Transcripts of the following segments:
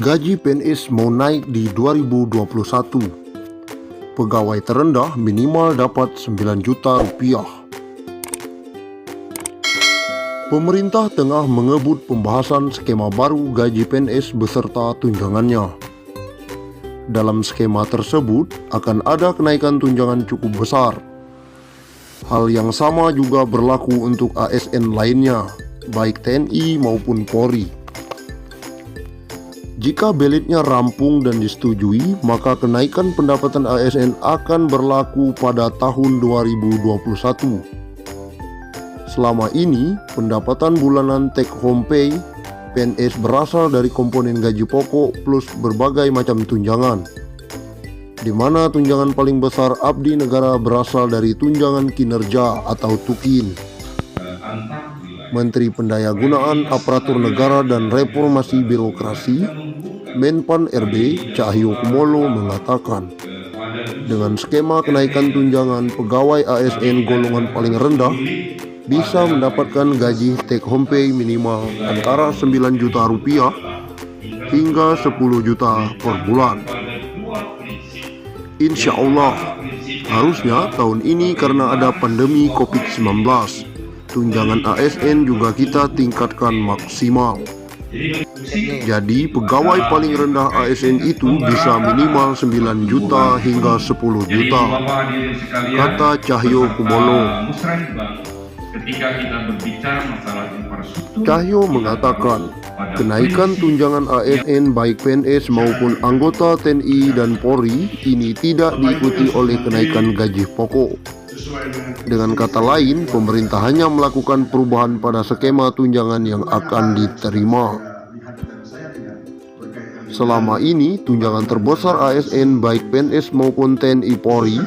Gaji PNS mau naik di 2021. Pegawai terendah minimal dapat 9 juta rupiah. Pemerintah tengah mengebut pembahasan skema baru gaji PNS beserta tunjangannya. Dalam skema tersebut akan ada kenaikan tunjangan cukup besar. Hal yang sama juga berlaku untuk ASN lainnya, baik TNI maupun Polri. Jika belitnya rampung dan disetujui, maka kenaikan pendapatan ASN akan berlaku pada tahun 2021. Selama ini, pendapatan bulanan take home pay PNS berasal dari komponen gaji pokok plus berbagai macam tunjangan, di mana tunjangan paling besar abdi negara berasal dari tunjangan kinerja atau TUKIN. Menteri Pendayagunaan Aparatur Negara dan Reformasi Birokrasi Menpan RB Cahyokumolo mengatakan, dengan skema kenaikan tunjangan, pegawai ASN golongan paling rendah bisa mendapatkan gaji take home pay minimal antara 9 juta rupiah hingga 10 juta per bulan. Insya Allah, harusnya tahun ini karena ada pandemi COVID-19, tunjangan ASN juga kita tingkatkan maksimal. Jadi pegawai paling rendah ASN itu bisa minimal 9 juta hingga 10 juta, kata Cahyokumolo. Cahyo mengatakan, kenaikan tunjangan ASN baik PNS maupun anggota TNI dan Polri ini tidak diikuti oleh kenaikan gaji pokok. Dengan kata lain, pemerintah hanya melakukan perubahan pada skema tunjangan yang akan diterima. Selama ini, tunjangan terbesar ASN baik PNS maupun TNI Polri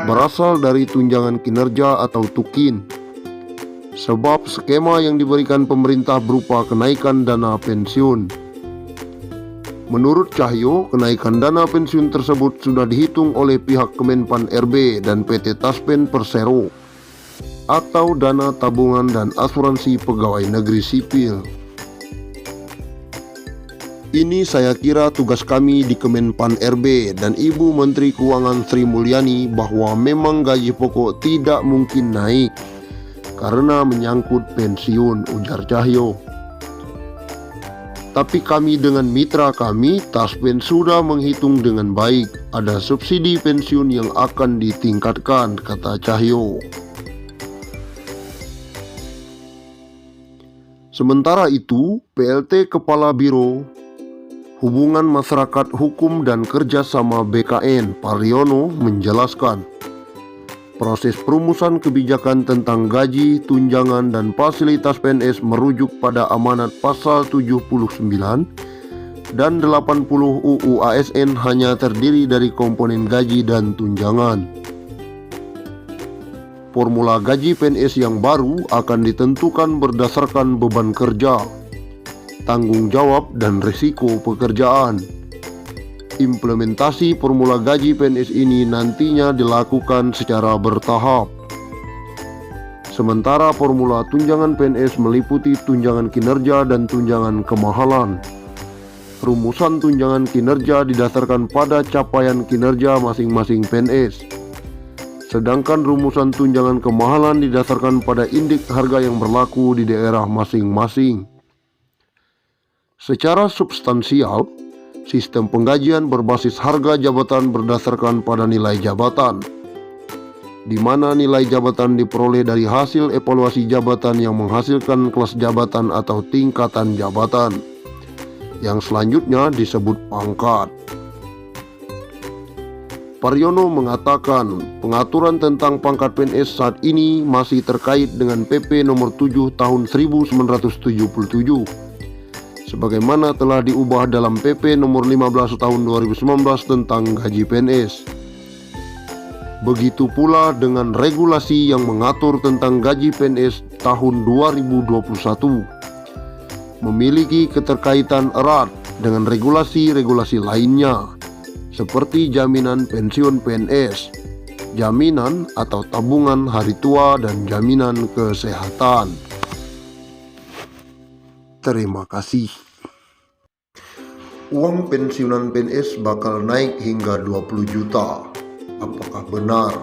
berasal dari tunjangan kinerja atau TUKIN. Sebab skema yang diberikan pemerintah berupa kenaikan dana pensiun. Menurut Cahyo, kenaikan dana pensiun tersebut sudah dihitung oleh pihak Kemenpan RB dan PT Taspen Persero atau dana tabungan dan asuransi pegawai negeri sipil. Ini saya kira tugas kami di Kemenpan RB dan Ibu Menteri Keuangan Sri Mulyani bahwa memang gaji pokok tidak mungkin naik karena menyangkut pensiun, ujar Cahyo. Tapi kami dengan mitra kami, Taspen sudah menghitung dengan baik. Ada subsidi pensiun yang akan ditingkatkan, kata Cahyo. Sementara itu, PLT Kepala Biro Hubungan Masyarakat Hukum dan Kerjasama BKN, Pariono, menjelaskan, proses perumusan kebijakan tentang gaji, tunjangan, dan fasilitas PNS merujuk pada amanat pasal 79 dan 80 UU ASN hanya terdiri dari komponen gaji dan tunjangan. Formula gaji PNS yang baru akan ditentukan berdasarkan beban kerja, tanggung jawab, dan risiko pekerjaan. Implementasi formula gaji PNS ini nantinya dilakukan secara bertahap. Sementara formula tunjangan PNS meliputi tunjangan kinerja dan tunjangan kemahalan. Rumusan tunjangan kinerja didasarkan pada capaian kinerja masing-masing PNS. Sedangkan rumusan tunjangan kemahalan didasarkan pada indeks harga yang berlaku di daerah masing-masing. Secara substansial, sistem penggajian berbasis harga jabatan berdasarkan pada nilai jabatan, di mana nilai jabatan diperoleh dari hasil evaluasi jabatan yang menghasilkan kelas jabatan atau tingkatan jabatan, yang selanjutnya disebut pangkat. Pariono mengatakan, pengaturan tentang pangkat PNS saat ini masih terkait dengan PP nomor 7 tahun 1977. Sebagaimana telah diubah dalam PP nomor 15 tahun 2019 tentang gaji PNS. Begitu pula dengan regulasi yang mengatur tentang gaji PNS tahun 2021. Memiliki keterkaitan erat dengan regulasi-regulasi lainnya, seperti jaminan pensiun PNS, jaminan atau tabungan hari tua, dan jaminan kesehatan. Terima kasih. Uang pensiunan PNS bakal naik hingga 20 juta. Apakah benar?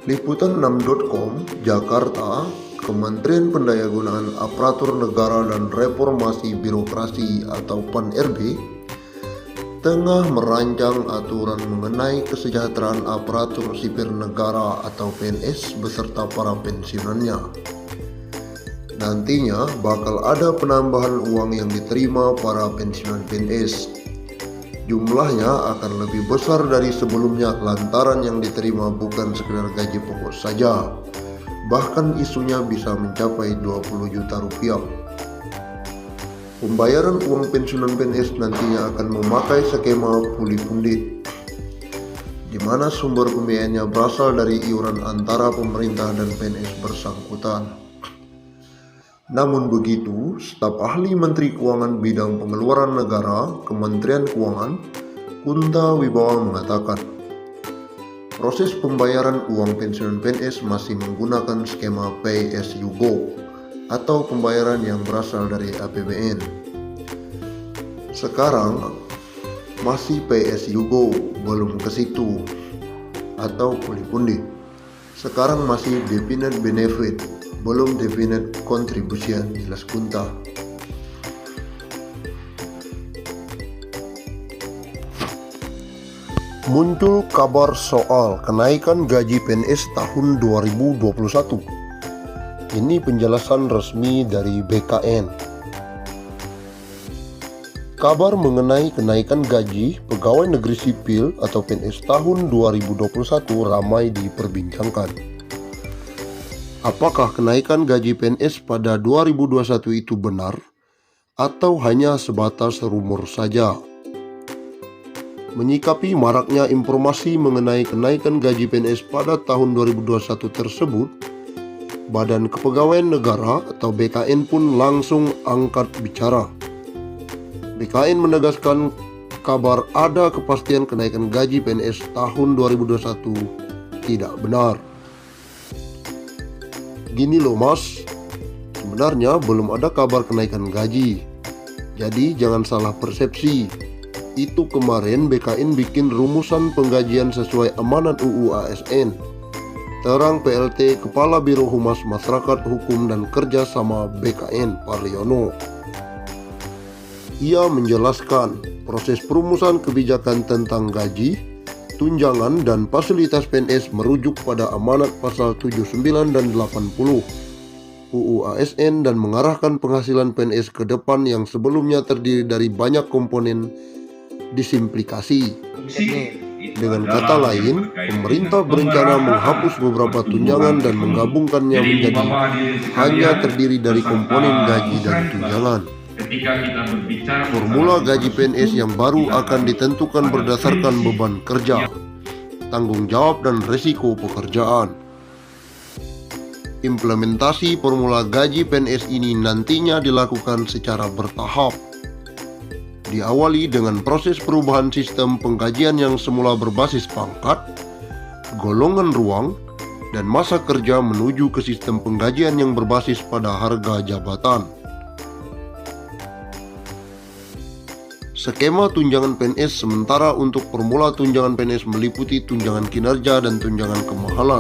Liputan6.com, Jakarta, Kementerian Pendayagunaan Aparatur Negara dan Reformasi Birokrasi atau PAN-RB tengah merancang aturan mengenai kesejahteraan aparatur sipil negara atau PNS beserta para pensiunannya. Nantinya bakal ada penambahan uang yang diterima para pensiunan PNS. Jumlahnya akan lebih besar dari sebelumnya lantaran yang diterima bukan sekedar gaji pokok saja. Bahkan isunya bisa mencapai 20 juta rupiah. Pembayaran uang pensiunan PNS nantinya akan memakai skema puli pundit, di mana sumber pembiayaannya berasal dari iuran antara pemerintah dan PNS bersangkutan. Namun begitu, staf ahli Menteri Keuangan Bidang Pengeluaran Negara Kementerian Keuangan, Kunta Wibawa mengatakan, proses pembayaran uang pensiunan PNS masih menggunakan skema Pay as you go atau pembayaran yang berasal dari APBN. Sekarang masih Pay as you go, belum ke situ, atau puli pundit. Sekarang masih definite benefit, belum definite contribution, jelas Kunta. Muncul kabar soal kenaikan gaji PNS tahun 2021. Ini penjelasan resmi dari BKN. Kabar mengenai kenaikan gaji pegawai negeri sipil atau PNS tahun 2021 ramai diperbincangkan. Apakah kenaikan gaji PNS pada 2021 itu benar atau hanya sebatas rumor saja? Menyikapi maraknya informasi mengenai kenaikan gaji PNS pada tahun 2021 tersebut, Badan Kepegawaian Negara atau BKN pun langsung angkat bicara. BKN menegaskan kabar ada kepastian kenaikan gaji PNS tahun 2021 tidak benar. Gini loh mas, sebenarnya belum ada kabar kenaikan gaji, jadi jangan salah persepsi. Itu kemarin BKN bikin rumusan penggajian sesuai amanat UU ASN, terang PLT Kepala Biro Humas Masyarakat Hukum dan Kerja sama BKN Parliono. Ia menjelaskan proses perumusan kebijakan tentang gaji, tunjangan dan fasilitas PNS merujuk pada amanat pasal 79 dan 80 UU ASN dan mengarahkan penghasilan PNS ke depan yang sebelumnya terdiri dari banyak komponen disimplikasi. Dengan kata lain, pemerintah berencana menghapus beberapa tunjangan dan menggabungkannya menjadi hanya terdiri dari komponen gaji dan tunjangan. Formula gaji PNS yang baru akan ditentukan berdasarkan beban kerja, tanggung jawab dan risiko pekerjaan. Implementasi formula gaji PNS ini nantinya dilakukan secara bertahap. Diawali dengan proses perubahan sistem penggajian yang semula berbasis pangkat, golongan ruang, dan masa kerja menuju ke sistem penggajian yang berbasis pada harga jabatan. Skema tunjangan PNS sementara untuk formula tunjangan PNS meliputi tunjangan kinerja dan tunjangan kemahalan.